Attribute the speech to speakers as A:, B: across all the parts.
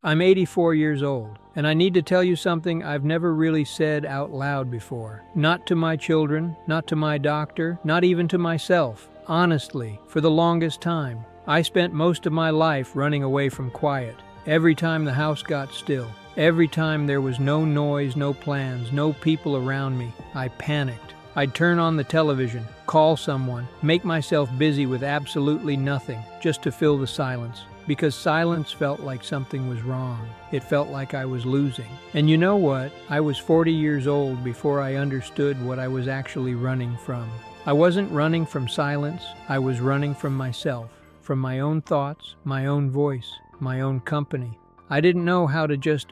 A: I'm 84 years old, and I need to tell you something I've never really said out loud before. Not to my children, not to my doctor, not even to myself. Honestly, for the longest time, I spent most of my life running away from quiet. Every time the house got still, every time there was no noise, no plans, no people around me, I panicked. I'd turn on the television, call someone, make myself busy with absolutely nothing, just to fill the silence. Because silence felt like something was wrong. It felt like I was losing. And you know what? I was 40 years old before I understood what I was actually running from. I wasn't running from silence. I was running from myself, from my own thoughts, my own voice, my own company. I didn't know how to just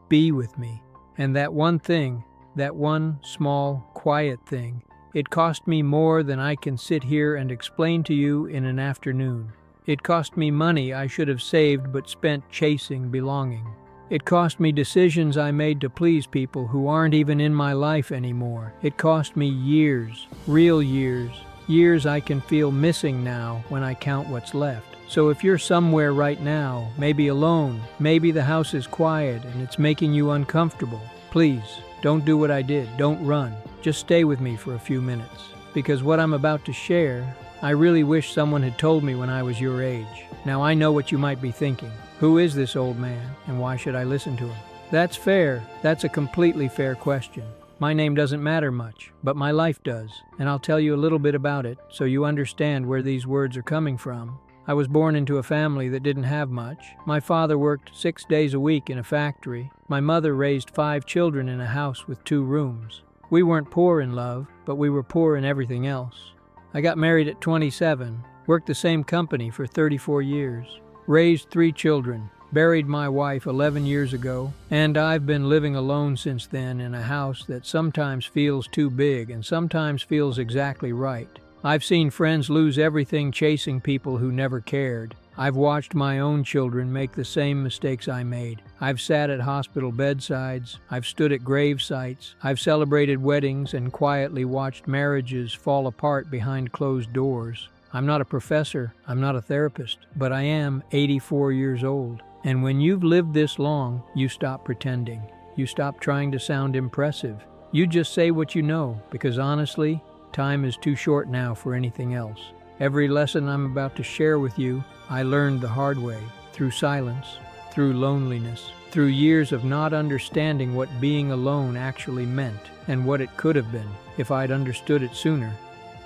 A: be with me. And that one thing, that one small, quiet thing, it cost me more than I can sit here and explain to you in an afternoon. It cost me money I should have saved but spent chasing belonging. It cost me decisions I made to please people who aren't even in my life anymore. It cost me years, real years, years I can feel missing now when I count what's left. So if you're somewhere right now, maybe alone, maybe the house is quiet and it's making you uncomfortable, please, don't do what I did. Don't run. Just stay with me for a few minutes. Because what I'm about to share, I really wish someone had told me when I was your age. Now I know what you might be thinking. Who is this old man, and why should I listen to him? That's fair. That's a completely fair question. My name doesn't matter much, but my life does, and I'll tell you a little bit about it so you understand where these words are coming from. I was born into a family that didn't have much. My father worked 6 days a week in a factory. My mother raised 5 children in a house with 2 rooms. We weren't poor in love, but we were poor in everything else. I got married at 27, worked the same company for 34 years, raised 3 children, buried my wife 11 years ago, and I've been living alone since then in a house that sometimes feels too big and sometimes feels exactly right. I've seen friends lose everything chasing people who never cared. I've watched my own children make the same mistakes I made. I've sat at hospital bedsides. I've stood at grave sites. I've celebrated weddings and quietly watched marriages fall apart behind closed doors. I'm not a professor. I'm not a therapist. But I am 84 years old. And when you've lived this long, you stop pretending. You stop trying to sound impressive. You just say what you know, because honestly, time is too short now for anything else. Every lesson I'm about to share with you, I learned the hard way, through silence, through loneliness, through years of not understanding what being alone actually meant and what it could have been if I'd understood it sooner.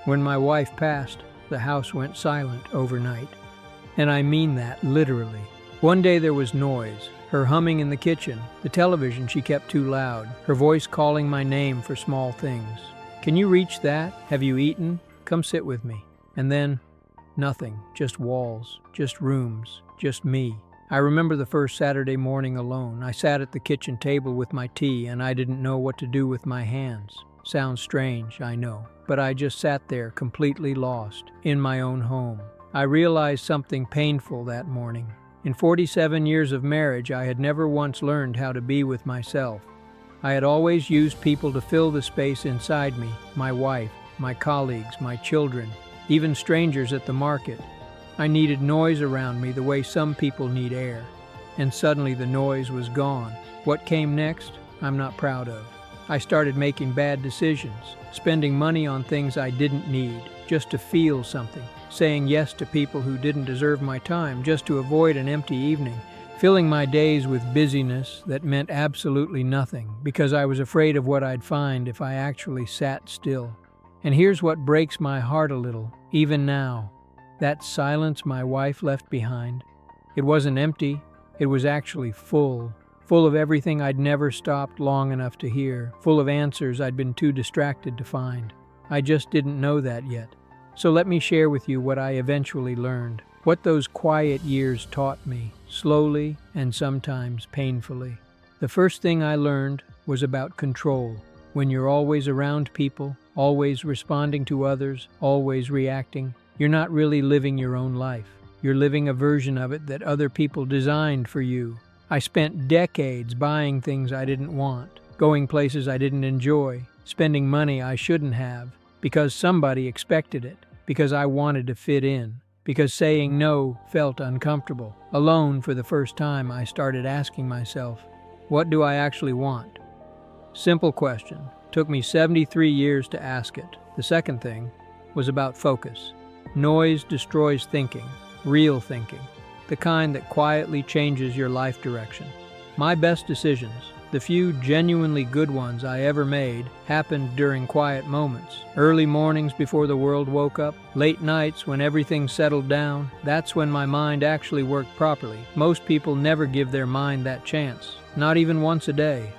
A: When my wife passed, the house went silent overnight. And I mean that literally. One day there was noise, her humming in the kitchen, the television she kept too loud, her voice calling my name for small things. Can you reach that? Have you eaten? Come sit with me. And then, nothing, just walls, just rooms, just me. I remember the first Saturday morning alone. I sat at the kitchen table with my tea and I didn't know what to do with my hands. Sounds strange, I know, but I just sat there completely lost, in my own home. I realized something painful that morning. In 47 years of marriage, I had never once learned how to be with myself. I had always used people to fill the space inside me, my wife, my colleagues, my children, even strangers at the market. I needed noise around me the way some people need air. And suddenly the noise was gone. What came next, I'm not proud of. I started making bad decisions, spending money on things I didn't need, just to feel something, saying yes to people who didn't deserve my time, just to avoid an empty evening, filling my days with busyness that meant absolutely nothing, because I was afraid of what I'd find if I actually sat still. And here's what breaks my heart a little, even now. That silence my wife left behind. It wasn't empty, it was actually full of everything I'd never stopped long enough to hear, full of answers I'd been too distracted to find. I just didn't know that yet. So let me share with you what I eventually learned, what those quiet years taught me, slowly and sometimes painfully. The first thing I learned was about control. When you're always around people, always responding to others, always reacting, you're not really living your own life. You're living a version of it that other people designed for you. I spent decades buying things I didn't want, going places I didn't enjoy, spending money I shouldn't have, because somebody expected it, because I wanted to fit in, because saying no felt uncomfortable. Alone for the first time, I started asking myself, what do I actually want? Simple question. Took me 73 years to ask it. The second thing was about focus. Noise destroys thinking, real thinking, the kind that quietly changes your life direction. My best decisions, the few genuinely good ones I ever made, happened during quiet moments. Early mornings before the world woke up, late nights when everything settled down. That's when my mind actually worked properly. Most people never give their mind that chance, not even once a day.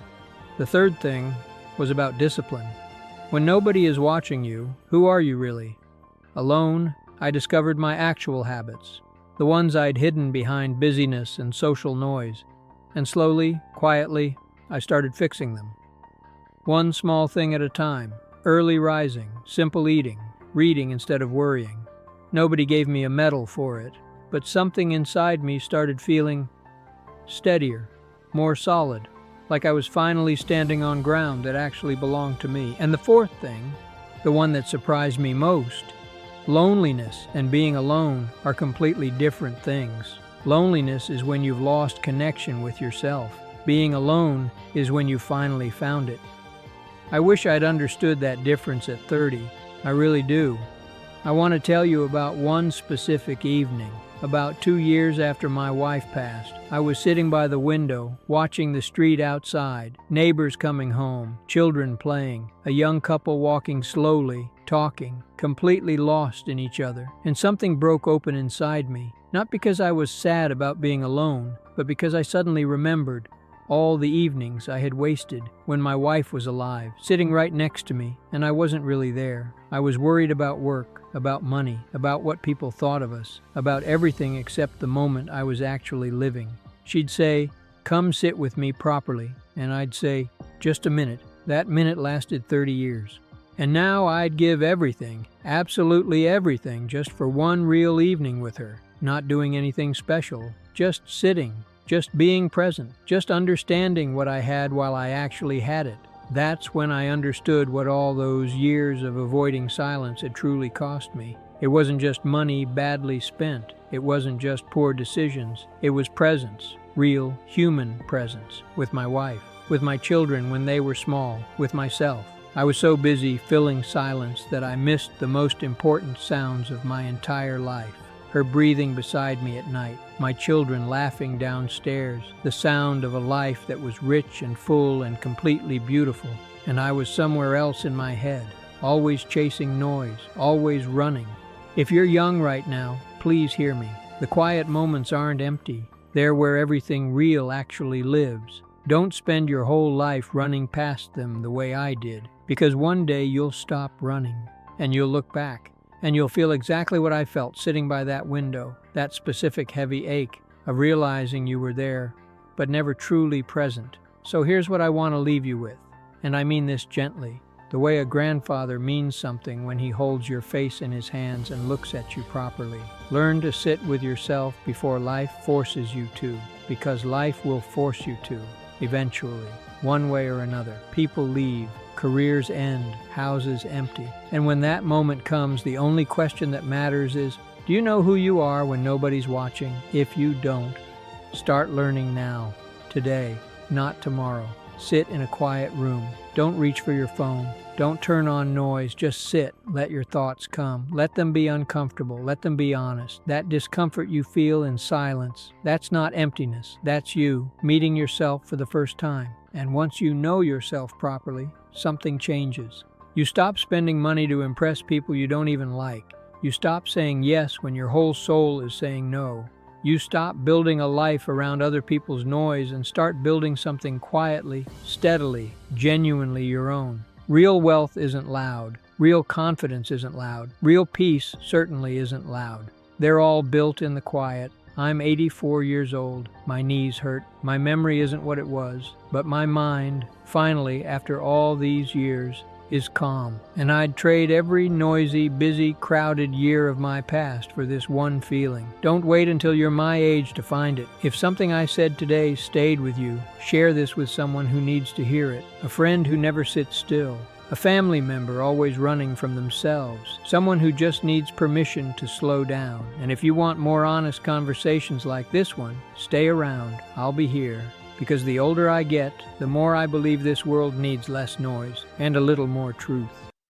A: The third thing was about discipline. When nobody is watching you, who are you really? Alone, I discovered my actual habits, the ones I'd hidden behind busyness and social noise, and slowly, quietly, I started fixing them. One small thing at a time. Early rising, simple eating, reading instead of worrying. Nobody gave me a medal for it, but something inside me started feeling steadier, more solid, like I was finally standing on ground that actually belonged to me. And the fourth thing, the one that surprised me most, loneliness and being alone are completely different things. Loneliness is when you've lost connection with yourself. Being alone is when you finally found it. I wish I'd understood that difference at 30. I really do. I want to tell you about one specific evening. About 2 years after my wife passed, I was sitting by the window, watching the street outside, neighbors coming home, children playing, a young couple walking slowly, talking, completely lost in each other. And something broke open inside me, not because I was sad about being alone, but because I suddenly remembered all the evenings I had wasted when my wife was alive, sitting right next to me, and I wasn't really there. I was worried about work, about money, about what people thought of us, about everything except the moment I was actually living. She'd say, "Come sit with me properly," and I'd say, "Just a minute." That minute lasted 30 years. And now I'd give everything, absolutely everything, just for one real evening with her, not doing anything special, just sitting, just being present, just understanding what I had while I actually had it. That's when I understood what all those years of avoiding silence had truly cost me. It wasn't just money badly spent. It wasn't just poor decisions. It was presence, real human presence, with my wife, with my children when they were small, with myself. I was so busy filling silence that I missed the most important sounds of my entire life. Her breathing beside me at night, my children laughing downstairs, the sound of a life that was rich and full and completely beautiful. And I was somewhere else in my head, always chasing noise, always running. If you're young right now, please hear me. The quiet moments aren't empty. They're where everything real actually lives. Don't spend your whole life running past them the way I did, because one day you'll stop running, and you'll look back. And you'll feel exactly what I felt sitting by that window, that specific heavy ache of realizing you were there, but never truly present. So here's what I want to leave you with, and I mean this gently, the way a grandfather means something when he holds your face in his hands and looks at you properly. Learn to sit with yourself before life forces you to, because life will force you to, eventually, one way or another. People leave. Careers end, houses empty. And when that moment comes, the only question that matters is, do you know who you are when nobody's watching? If you don't, start learning now, today, not tomorrow. Sit in a quiet room. Don't reach for your phone. Don't turn on noise. Just sit. Let your thoughts come. Let them be uncomfortable. Let them be honest. That discomfort you feel in silence, that's not emptiness. That's you meeting yourself for the first time. And once you know yourself properly, something changes. You stop spending money to impress people you don't even like. You stop saying yes when your whole soul is saying no. You stop building a life around other people's noise and start building something quietly, steadily, genuinely your own. Real wealth isn't loud. Real confidence isn't loud. Real peace certainly isn't loud. They're all built in the quiet. I'm 84 years old. My knees hurt. My memory isn't what it was. But my mind, finally, after all these years, is calm. And I'd trade every noisy, busy, crowded year of my past for this one feeling. Don't wait until you're my age to find it. If something I said today stayed with you, share this with someone who needs to hear it. A friend who never sits still. A family member always running from themselves. Someone who just needs permission to slow down. And if you want more honest conversations like this one, stay around. I'll be here. Because the older I get, the more I believe this world needs less noise and a little more truth.